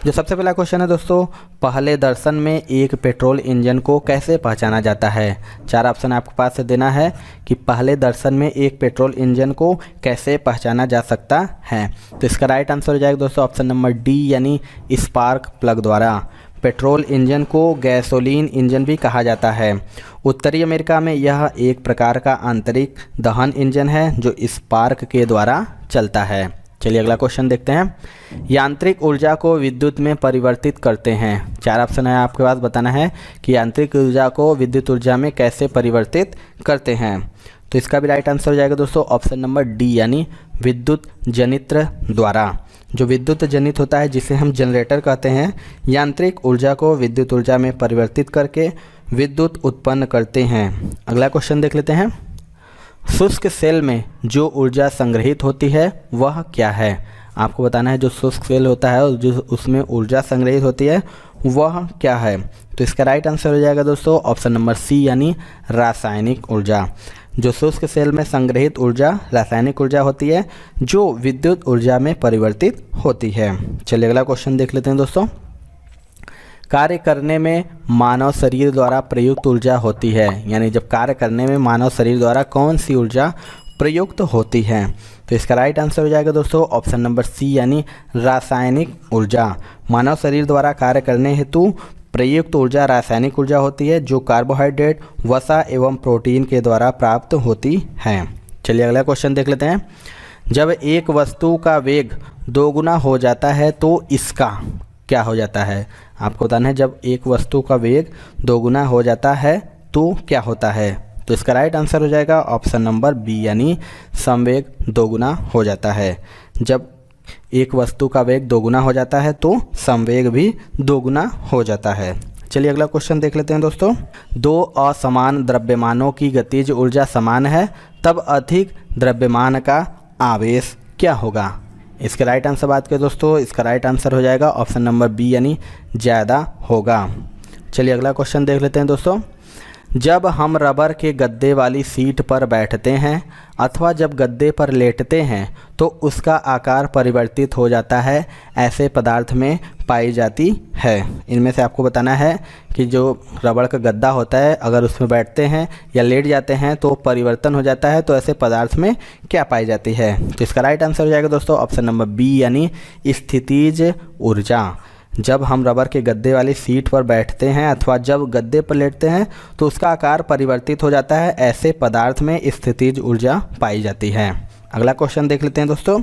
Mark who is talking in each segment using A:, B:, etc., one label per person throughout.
A: जो सबसे पहला क्वेश्चन है दोस्तों, पहले दर्शन में एक पेट्रोल इंजन को कैसे पहचाना जाता है। चार ऑप्शन आपके पास से देना है कि पहले दर्शन में एक पेट्रोल इंजन को कैसे पहचाना जा सकता है। तो इसका राइट आंसर हो जाएगा दोस्तों ऑप्शन नंबर डी यानी स्पार्क प्लग द्वारा। पेट्रोल इंजन को गैसोलीन इंजन भी कहा जाता है। उत्तरी अमेरिका में यह एक प्रकार का आंतरिक दहन इंजन है जो स्पार्क के द्वारा चलता है। चलिए अगला क्वेश्चन देखते हैं। यांत्रिक ऊर्जा को विद्युत में परिवर्तित करते हैं। चार ऑप्शन है आपके पास, बताना है कि यांत्रिक ऊर्जा को विद्युत ऊर्जा में कैसे परिवर्तित करते हैं। तो इसका भी राइट आंसर हो जाएगा दोस्तों ऑप्शन नंबर डी यानी विद्युत जनित्र द्वारा। जो विद्युत जनित होता है जिसे हम जनरेटर कहते हैं, यांत्रिक ऊर्जा को विद्युत ऊर्जा में परिवर्तित करके विद्युत उत्पन्न करते हैं। अगला क्वेश्चन देख लेते हैं। शुष्क सेल में जो ऊर्जा संग्रहित होती है वह क्या है। आपको बताना है जो शुष्क सेल होता है और जो उसमें ऊर्जा संग्रहित होती है वह क्या है। तो इसका राइट आंसर हो जाएगा दोस्तों ऑप्शन नंबर सी यानी रासायनिक ऊर्जा। जो शुष्क सेल में संग्रहित ऊर्जा रासायनिक ऊर्जा होती है जो विद्युत ऊर्जा में परिवर्तित होती है। चलिए अगला क्वेश्चन देख लेते हैं दोस्तों। कार्य करने में मानव शरीर द्वारा प्रयुक्त ऊर्जा होती है, यानी जब कार्य करने में मानव शरीर द्वारा कौन सी ऊर्जा प्रयुक्त होती है। तो इसका राइट आंसर हो जाएगा दोस्तों ऑप्शन नंबर सी यानी रासायनिक ऊर्जा। मानव शरीर द्वारा कार्य करने हेतु प्रयुक्त ऊर्जा रासायनिक ऊर्जा होती है जो कार्बोहाइड्रेट, वसा एवं प्रोटीन के द्वारा प्राप्त होती है। चलिए अगला क्वेश्चन देख लेते हैं। जब एक वस्तु का वेग दोगुना हो जाता है तो इसका क्या हो जाता है। आपको बताना है जब एक वस्तु का वेग दोगुना हो जाता है तो क्या होता है। तो इसका राइट आंसर हो जाएगा ऑप्शन नंबर बी यानी संवेग दोगुना हो जाता है। जब एक वस्तु का वेग दोगुना हो जाता है तो संवेग भी दोगुना हो जाता है। चलिए अगला क्वेश्चन देख लेते हैं दोस्तों। दो असमान द्रव्यमानों की गतिज ऊर्जा समान है तब अधिक द्रव्यमान का आवेश क्या होगा। इसके राइट आंसर बात करें दोस्तों, इसका राइट आंसर हो जाएगा ऑप्शन नंबर बी यानी ज़्यादा होगा। चलिए अगला क्वेश्चन देख लेते हैं दोस्तों। जब हम रबर के गद्दे वाली सीट पर बैठते हैं अथवा जब गद्दे पर लेटते हैं तो उसका आकार परिवर्तित हो जाता है, ऐसे पदार्थ में पाई जाती है। इनमें से आपको बताना है कि जो रबड़ का गद्दा होता है अगर उसमें बैठते हैं या लेट जाते हैं तो परिवर्तन हो जाता है, तो ऐसे पदार्थ में क्या पाई जाती है। तो इसका राइट आंसर हो जाएगा दोस्तों ऑप्शन नंबर बी यानी स्थितिज ऊर्जा। जब हम रबर के गद्दे वाली सीट पर बैठते हैं अथवा जब गद्दे पर लेटते हैं तो उसका आकार परिवर्तित हो जाता है, ऐसे पदार्थ में स्थितिज ऊर्जा पाई जाती है। अगला क्वेश्चन देख लेते हैं दोस्तों।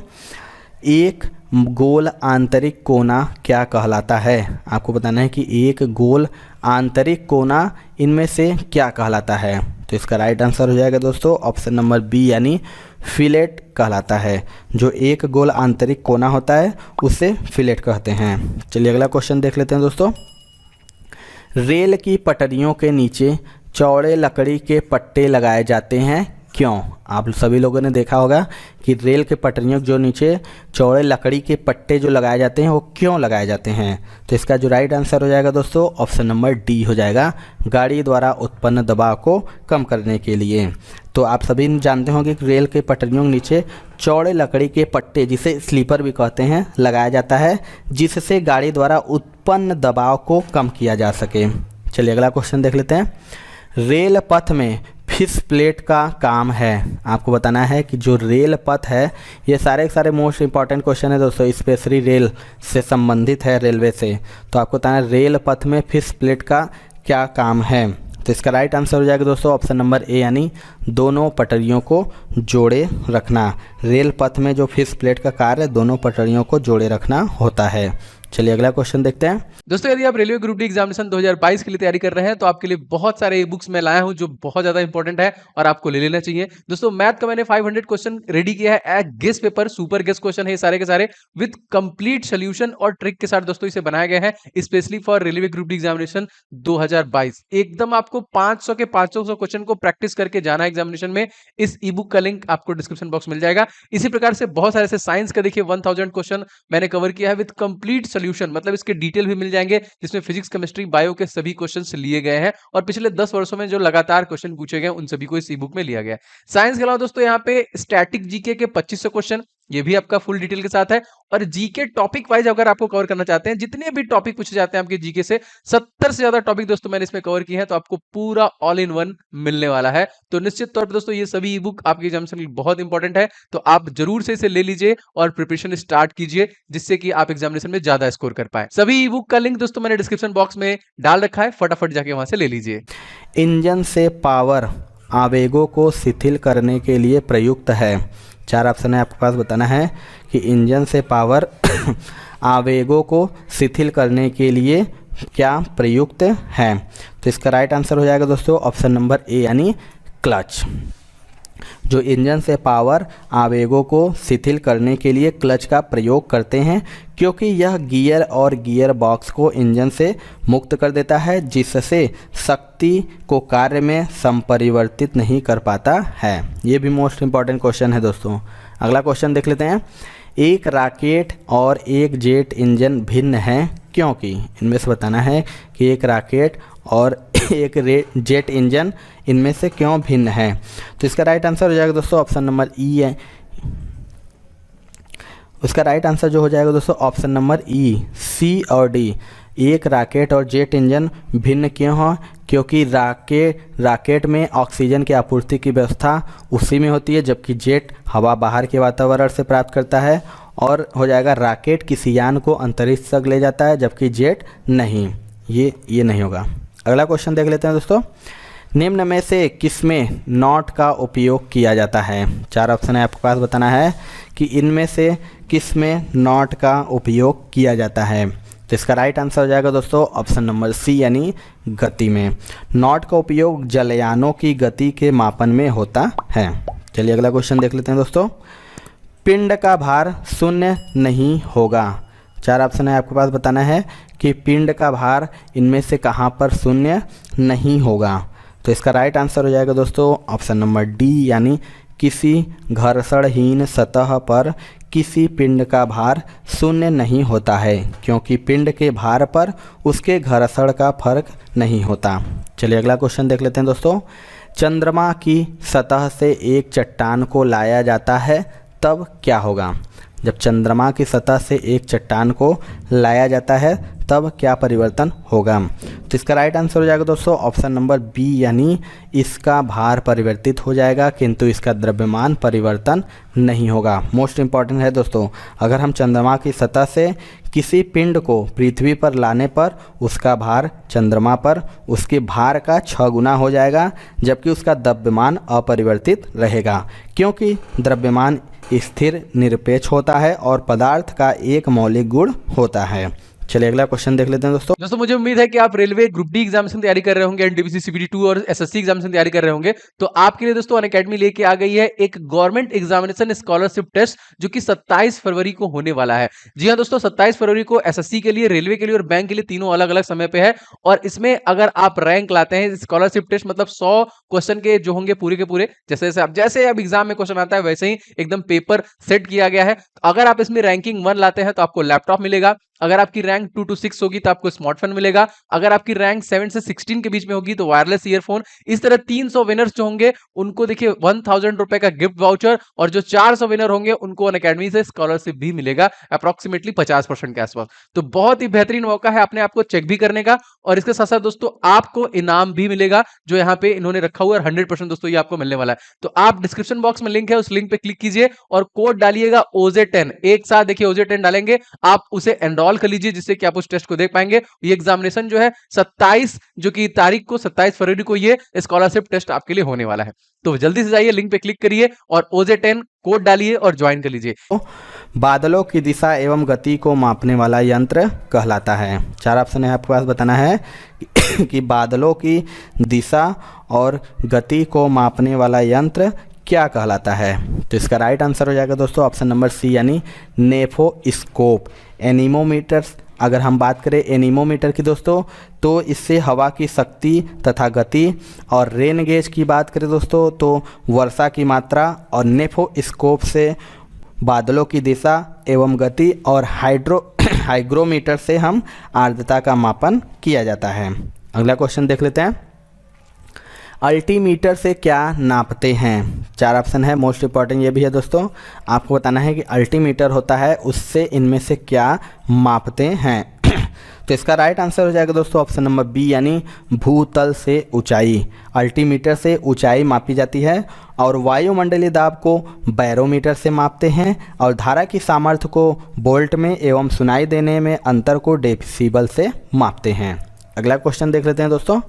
A: एक गोल आंतरिक कोना क्या कहलाता है। आपको बताना है कि एक गोल आंतरिक कोना इनमें से क्या कहलाता है। तो इसका राइट आंसर हो जाएगा दोस्तों ऑप्शन नंबर बी यानी फिलेट कहलाता है। जो एक गोल आंतरिक कोना होता है उसे फिलेट कहते हैं। चलिए अगला क्वेश्चन देख लेते हैं दोस्तों। रेल की पटरियों के नीचे चौड़े लकड़ी के पट्टे लगाए जाते हैं, क्यों। आप सभी लोगों ने देखा होगा कि रेल के पटरियों जो नीचे चौड़े लकड़ी के पट्टे जो लगाए जाते हैं वो क्यों लगाए जाते हैं। तो इसका जो राइट आंसर हो जाएगा दोस्तों ऑप्शन नंबर डी हो जाएगा, गाड़ी द्वारा उत्पन्न दबाव को कम करने के लिए। तो आप सभी जानते होंगे कि रेल के पटरियों के नीचे चौड़े लकड़ी के पट्टे जिसे स्लीपर भी कहते हैं लगाया जाता है, जिससे गाड़ी द्वारा उत्पन्न दबाव को कम किया जा सके। चलिए अगला क्वेश्चन देख लेते हैं। रेल पथ में फिश प्लेट का काम है। आपको बताना है कि जो रेल पथ है, ये सारे के सारे मोस्ट इंपॉर्टेंट क्वेश्चन है दोस्तों, स्पेशली रेल से संबंधित है, रेलवे से। तो आपको बताना है रेल पथ में फिश प्लेट का क्या काम है। तो इसका राइट आंसर हो जाएगा दोस्तों ऑप्शन नंबर ए यानी दोनों पटरियों को जोड़े रखना। रेल पथ में जो फिश प्लेट का कार्य दोनों पटरियों को जोड़े रखना होता है। चलिए अगला क्वेश्चन देखते हैं।
B: दोस्तों यदि आप रेलवे ग्रुप डी एग्जामिनेशन 2022 के लिए तैयारी कर रहे हैं तो आपके लिए बहुत सारे बुक्स मैं लाया हूं जो बहुत ज्यादा इंपॉर्टेंट है और आपको ले लेना चाहिए। दोस्तों मैथ का मैंने 500 क्वेश्चन रेडी किया है, guess paper, super guess question है सारे के सारे विद कंप्लीट सोल्यूशन और ट्रिक के साथ दोस्तों इसे बनाया गया है specially for railway group D examination 2022। एकदम आपको 500 के 500 क्वेश्चन को प्रैक्टिस करके जाना है एग्जामिनेशन में। इस ई बुक का लिंक आपको डिस्क्रिप्शन बॉक्स मिल जाएगा। इसी प्रकार से बहुत सारे ऐसे साइंस का देखिए 1000 क्वेश्चन मैंने कवर किया है विद कंप्लीट सोल्यूशन, मतलब इसके डिटेल भी मिल जाएंगे जिसमें फिजिक्स, केमिस्ट्री, बायो के सभी क्वेश्चंस लिए गए हैं और पिछले 10 वर्षों में जो लगातार क्वेश्चन पूछे गए उन सभी को इस ई बुक में लिया गया है। साइंस के अलावा दोस्तों यहाँ पे स्टैटिक जीके के 2500 क्वेश्चन, ये भी आपका फुल डिटेल के साथ है। और जीके टॉपिक वाइज अगर आपको कवर करना चाहते हैं, जितने भी टॉपिक पूछे जाते हैं आपके जीके से, 70 से ज्यादा टॉपिक दोस्तों मैंने इसमें कवर किए हैं, तो आपको पूरा ऑल इन वन मिलने वाला है। तो निश्चित तौर पर दोस्तों ये सभी ई बुक आपके एग्जामिनेशन के लिए बहुत इंपॉर्टेंट है, तो आप जरूर से इसे ले लीजिए और प्रिपरेशन स्टार्ट कीजिए, जिससे कि आप एग्जामिनेशन में ज्यादा स्कोर कर पाए। सभी ई बुक का लिंक दोस्तों मैंने डिस्क्रिप्शन बॉक्स में डाल रखा है, फटाफट जाके वहां से ले लीजिए।
A: इंजन से पावर आवेगों को शिथिल करने के लिए प्रयुक्त है। 4 ऑप्शन है आपके पास, बताना है कि इंजन से पावर आवेगों को शिथिल करने के लिए क्या प्रयुक्त है। तो इसका राइट आंसर हो जाएगा दोस्तों ऑप्शन नंबर ए यानी क्लच। जो इंजन से पावर आवेगों को शिथिल करने के लिए क्लच का प्रयोग करते हैं, क्योंकि यह गियर और गियर बॉक्स को इंजन से मुक्त कर देता है, जिससे शक्ति को कार्य में संपरिवर्तित नहीं कर पाता है। ये भी मोस्ट इंपॉर्टेंट क्वेश्चन है दोस्तों। अगला क्वेश्चन देख लेते हैं। एक रॉकेट और एक जेट इंजन भिन्न हैं क्योंकि, इनमें से बताना है कि एक रॉकेट और एक जेट इंजन इनमें से क्यों भिन्न है। तो इसका राइट आंसर हो जाएगा दोस्तों ऑप्शन नंबर ई है। उसका राइट आंसर जो हो जाएगा दोस्तों ऑप्शन नंबर ई, सी और डी। एक रॉकेट और जेट इंजन भिन्न क्यों हो, क्योंकि रॉकेट में ऑक्सीजन की आपूर्ति की व्यवस्था उसी में होती है, जबकि जेट हवा बाहर के वातावरण से प्राप्त करता है। और हो जाएगा रॉकेट किसी यान को अंतरिक्ष तक ले जाता है, जबकि जेट नहीं। ये नहीं होगा। अगला क्वेश्चन देख लेते हैं दोस्तों। निम्न में से किसमें नॉट का उपयोग किया जाता है। 4 ऑप्शन है आपके पास, बताना है कि इनमें से किसमें नॉट का उपयोग किया जाता है। तो इसका राइट आंसर हो जाएगा दोस्तों ऑप्शन नंबर सी यानी गति में। नॉट का उपयोग जलयानों की गति के मापन में होता है। चलिए अगला क्वेश्चन देख लेते हैं दोस्तों। पिंड का भार शून्य नहीं होगा। 4 ऑप्शन है आपके पास, बताना है कि पिंड का भार इनमें से कहाँ पर शून्य नहीं होगा। तो इसका राइट आंसर हो जाएगा दोस्तों ऑप्शन नंबर डी यानी किसी घर्षणहीन सतह पर किसी पिंड का भार शून्य नहीं होता है, क्योंकि पिंड के भार पर उसके घर्षण का फर्क नहीं होता। चलिए अगला क्वेश्चन देख लेते हैं दोस्तों। चंद्रमा की सतह से एक चट्टान को लाया जाता है तब क्या होगा। जब चंद्रमा की सतह से एक चट्टान को लाया जाता है तब क्या परिवर्तन होगा। तो इसका राइट आंसर हो जाएगा दोस्तों ऑप्शन नंबर बी यानी इसका भार परिवर्तित हो जाएगा, किंतु इसका द्रव्यमान परिवर्तन नहीं होगा। मोस्ट इंपॉर्टेंट है दोस्तों। अगर हम चंद्रमा की सतह से किसी पिंड को पृथ्वी पर लाने पर उसका भार चंद्रमा पर उसके भार का 6 गुना हो जाएगा, जबकि उसका द्रव्यमान अपरिवर्तित रहेगा, क्योंकि द्रव्यमान स्थिर निरपेक्ष होता है और पदार्थ का एक मौलिक गुण होता है। चलिए अगला क्वेश्चन देख लेते हैं दोस्तों।
B: मुझे उम्मीद है कि आप रेलवे ग्रुप डी एग्जामिनेशन तैयारी कर रहे होंगे, एनटीपीसी सीपीटी 2 और एसएससी एग्जामिनेशन तैयारी कर रहे होंगे, तो आपके लिए दोस्तों अनअकैडमी लेके आ गई है एक गवर्नमेंट एग्जामिनेशन स्कॉलरशिप टेस्ट, जो कि 27 फरवरी को होने वाला है। जी हाँ दोस्तों, 27 फरवरी को एसएससी के लिए, रेलवे के लिए और बैंक के लिए, तीनों अलग अलग समय पे है। और इसमें अगर आप रैंक लाते हैं, स्कॉलरशिप टेस्ट मतलब 100 क्वेश्चन के जो होंगे पूरे के पूरे, जैसे अब एग्जाम में क्वेश्चन आता है वैसे ही एकदम पेपर सेट किया गया है। अगर आप इसमें रैंकिंग 1 लाते हैं तो आपको लैपटॉप मिलेगा। अगर आपकी रैंक 2 to 6 होगी तो आपको स्मार्टफोन मिलेगा। अगर आपकी रैंक 7 से 16 के बीच में होगी तो वायरलेस ईयरफोन। इस तरह 300 विनर्स जो होंगे उनको देखिए 1000 रुपए का गिफ्ट वाउचर, और जो 400 विनर होंगे उनको अनअकैडमी से स्कॉलरशिप भी मिलेगा अप्रोक्सीमेटली 50% के आसपास। तो बहुत ही बेहतरीन मौका है अपने आप को चेक भी करने का, और इसके साथ साथ दोस्तों आपको इनाम भी मिलेगा जो यहाँ पे इन्होंने रखा हुआ है। 100% दोस्तों ये आपको मिलने वाला है। तो आप डिस्क्रिप्शन बॉक्स में लिंक है, उस लिंक पे क्लिक कीजिए और कोड डालिएगा OJ10। एक साथ देखिए OJ10 डालेंगे, आप उसे एनरोल कर लीजिए, जिससे कि आप उस टेस्ट को देख पाएंगे। ये एग्जामिनेशन जो है 27 जो कि तारीख को 27 फरवरी को ये स्कॉलरशिप टेस्ट आपके लिए होने वाला है। तो जल्दी से जाइए, लिंक पे क्लिक करिए और OJ10 कोड डालिए और ज्वाइन कर लीजिए।
A: बादलों की दिशा एवं गति को मापने वाला यंत्र कहलाता है। 4 ऑप्शन है आपके पास, बताना है कि बादलों की दिशा और गति को मापने वाला यंत्र क्या कहलाता है। तो इसका राइट आंसर हो जाएगा दोस्तों ऑप्शन नंबर सी यानी नेफोस्कोप। एनीमोमीटर्स, अगर हम बात करें एनीमोमीटर की दोस्तों, तो इससे हवा की शक्ति तथा गति, और रेन गेज की बात करें दोस्तों तो वर्षा की मात्रा, और नेफोस्कोप से बादलों की दिशा एवं गति, और हाइग्रोमीटर से हम आर्द्रता का मापन किया जाता है। अगला क्वेश्चन देख लेते हैं। अल्टीमीटर से क्या नापते हैं? 4 ऑप्शन है, मोस्ट इंपॉर्टेंट ये भी है दोस्तों। आपको बताना है कि अल्टीमीटर होता है उससे इनमें से क्या मापते हैं। तो इसका राइट आंसर हो जाएगा दोस्तों ऑप्शन नंबर बी, यानी भूतल से ऊंचाई। अल्टीमीटर से ऊंचाई मापी जाती है और वायुमंडलीय दाब को बैरोमीटर से मापते हैं और धारा की सामर्थ्य को वोल्ट में एवं सुनाई देने में अंतर को डेसिबल से मापते हैं। अगला क्वेश्चन देख लेते हैं दोस्तों।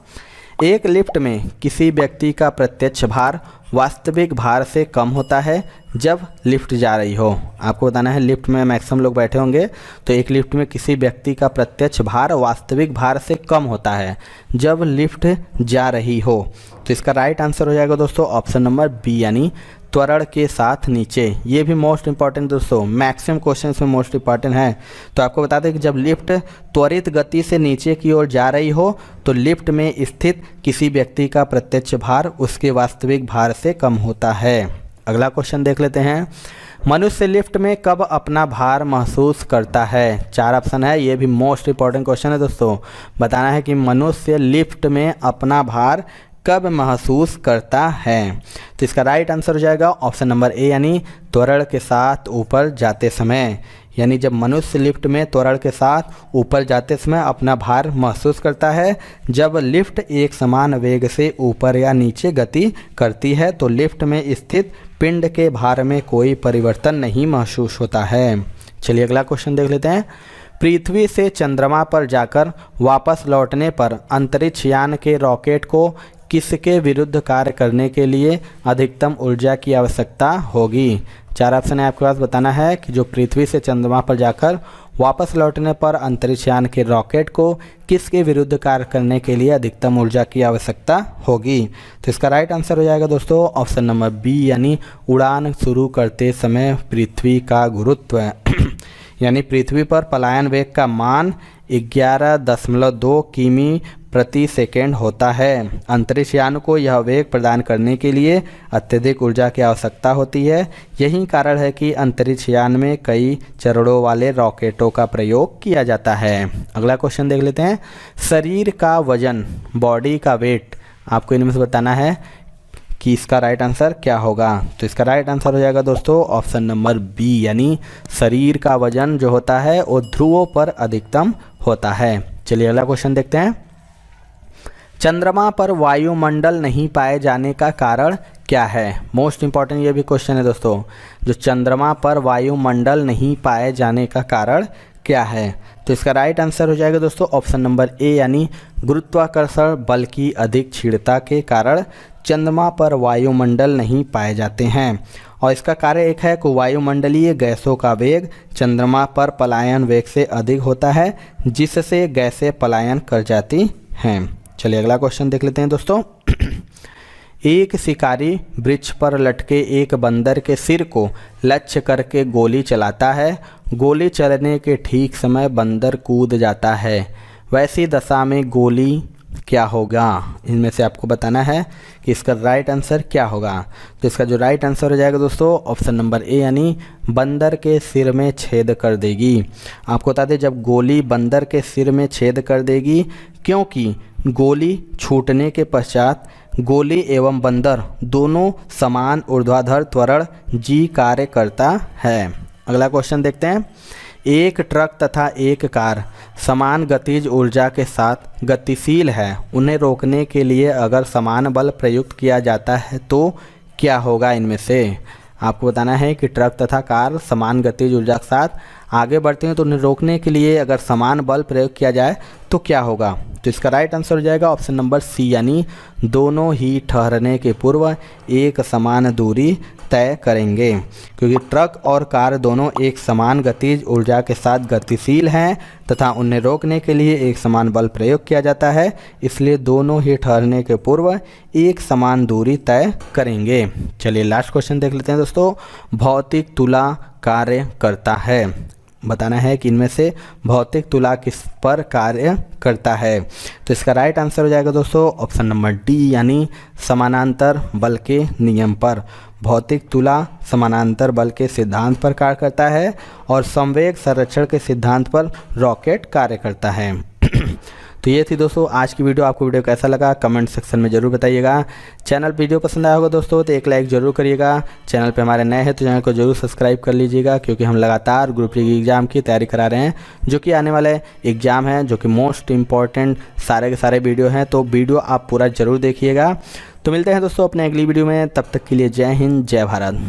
A: एक लिफ्ट में किसी व्यक्ति का प्रत्यक्ष भार वास्तविक भार से कम होता है जब लिफ्ट जा रही हो। आपको बताना है लिफ्ट में मैक्सिमम लोग बैठे होंगे, तो एक लिफ्ट में किसी व्यक्ति का प्रत्यक्ष भार वास्तविक भार से कम होता है जब लिफ्ट जा रही हो। तो इसका राइट आंसर हो जाएगा दोस्तों ऑप्शन नंबर बी, यानी त्वरण के साथ नीचे। ये भी मोस्ट इंपॉर्टेंट दोस्तों, मैक्सिमम क्वेश्चन में मोस्ट इंपॉर्टेंट है। तो आपको बता दें कि जब लिफ्ट त्वरित गति से नीचे की ओर जा रही हो तो लिफ्ट में स्थित किसी व्यक्ति का प्रत्यक्ष भार उसके वास्तविक भार से कम होता है। अगला क्वेश्चन देख लेते हैं। मनुष्य लिफ्ट में कब अपना भार महसूस करता है? 4 ऑप्शन है, ये भी मोस्ट इंपॉर्टेंट क्वेश्चन है दोस्तों। बताना है कि मनुष्य लिफ्ट में अपना भार कब महसूस करता है। तो इसका राइट आंसर हो जाएगा ऑप्शन नंबर ए, यानी त्वरण के साथ ऊपर जाते समय। यानी जब मनुष्य लिफ्ट में त्वरण के साथ ऊपर जाते समय अपना भार महसूस करता है। जब लिफ्ट एक समान वेग से ऊपर या नीचे गति करती है तो लिफ्ट में स्थित पिंड के भार में कोई परिवर्तन नहीं महसूस होता है। चलिए अगला क्वेश्चन देख लेते हैं। पृथ्वी से चंद्रमा पर जाकर वापस लौटने पर अंतरिक्ष यान के रॉकेट को किसके विरुद्ध कार्य करने के लिए अधिकतम ऊर्जा की आवश्यकता होगी? 4 ऑप्शन है आपके पास। बताना है कि जो पृथ्वी से चंद्रमा पर जाकर वापस लौटने पर अंतरिक्ष यान के रॉकेट को किसके विरुद्ध कार्य करने के लिए अधिकतम ऊर्जा की आवश्यकता होगी। तो इसका राइट आंसर हो जाएगा दोस्तों ऑप्शन नंबर बी, यानी उड़ान शुरू करते समय पृथ्वी का गुरुत्व यानी पृथ्वी पर पलायन वेग का मान 11.2 किमी प्रति सेकेंड होता है। अंतरिक्ष यान को यह वेग प्रदान करने के लिए अत्यधिक ऊर्जा की आवश्यकता होती है। यही कारण है कि अंतरिक्ष यान में कई चरणों वाले रॉकेटों का प्रयोग किया जाता है। अगला क्वेश्चन देख लेते हैं। शरीर का वजन, बॉडी का वेट, आपको इनमें से बताना है कि इसका राइट आंसर क्या होगा। तो इसका राइट आंसर हो जाएगा दोस्तों ऑप्शन नंबर बी, यानी शरीर का वजन जो होता है वो ध्रुवों पर अधिकतम होता है। चलिए अगला क्वेश्चन देखते हैं। चंद्रमा पर वायुमंडल नहीं पाए जाने का कारण क्या है? मोस्ट इंपॉर्टेंट ये भी क्वेश्चन है दोस्तों। जो चंद्रमा पर वायुमंडल नहीं पाए जाने का कारण क्या है? तो इसका राइट आंसर हो जाएगा दोस्तों ऑप्शन नंबर ए, यानी गुरुत्वाकर्षण बल की अधिक क्षीणता के कारण चंद्रमा पर वायुमंडल नहीं पाए जाते हैं। और इसका कार्य एक है कि वायुमंडलीय गैसों का वेग चंद्रमा पर पलायन वेग से अधिक होता है जिससे गैसें पलायन कर जाती हैं। चलिए अगला क्वेश्चन देख लेते हैं दोस्तों। एक शिकारी वृक्ष पर लटके एक बंदर के सिर को लक्ष्य करके गोली चलाता है। गोली चलने के ठीक समय बंदर कूद जाता है। वैसी दशा में गोली क्या होगा? इनमें से आपको बताना है कि इसका राइट आंसर क्या होगा। तो इसका जो राइट आंसर हो जाएगा दोस्तों ऑप्शन नंबर ए, यानी बंदर के सिर में छेद कर देगी। आपको बता दें जब गोली बंदर के सिर में छेद कर देगी, क्योंकि गोली छूटने के पश्चात गोली एवं बंदर दोनों समान ऊर्ध्वाधर त्वरण जी कार्य करता है। अगला क्वेश्चन देखते हैं। एक ट्रक तथा एक कार समान गतिज ऊर्जा के साथ गतिशील है। उन्हें रोकने के लिए अगर समान बल प्रयुक्त किया जाता है तो क्या होगा? इनमें से आपको बताना है कि ट्रक तथा कार समान गतिज ऊर्जा के साथ आगे बढ़ते हैं तो उन्हें रोकने के लिए अगर समान बल प्रयोग किया जाए तो क्या होगा? तो इसका राइट आंसर हो जाएगा ऑप्शन नंबर सी, यानी दोनों ही ठहरने के पूर्व एक समान दूरी तय करेंगे। क्योंकि ट्रक और कार दोनों एक समान गतिज ऊर्जा के साथ गतिशील हैं तथा उन्हें रोकने के लिए एक समान बल प्रयोग किया जाता है, इसलिए दोनों ही ठहरने के पूर्व एक समान दूरी तय करेंगे। चलिए लास्ट क्वेश्चन देख लेते हैं दोस्तों। भौतिक तुला कार्य करता है। बताना है कि इनमें से भौतिक तुला किस पर कार्य करता है। तो इसका राइट आंसर हो जाएगा दोस्तों ऑप्शन नंबर डी, यानी समानांतर बल के नियम पर। भौतिक तुला समानांतर बल के सिद्धांत पर कार्य करता है और संवेग संरक्षण के सिद्धांत पर रॉकेट कार्य करता है। तो ये थी दोस्तों आज की वीडियो। आपको वीडियो कैसा लगा कमेंट सेक्शन में ज़रूर बताइएगा। चैनल वीडियो पसंद आया होगा दोस्तों तो एक लाइक ज़रूर करिएगा। चैनल पे हमारे नए हैं तो चैनल को ज़रूर सब्सक्राइब कर लीजिएगा, क्योंकि हम लगातार ग्रुप डी एग्ज़ाम की तैयारी करा रहे हैं, जो कि आने वाले एग्ज़ाम हैं, जो कि मोस्ट इम्पॉर्टेंट सारे के सारे वीडियो हैं। तो वीडियो आप पूरा ज़रूर देखिएगा। तो मिलते हैं दोस्तों अपने अगली वीडियो में, तब तक के लिए जय हिंद जय भारत।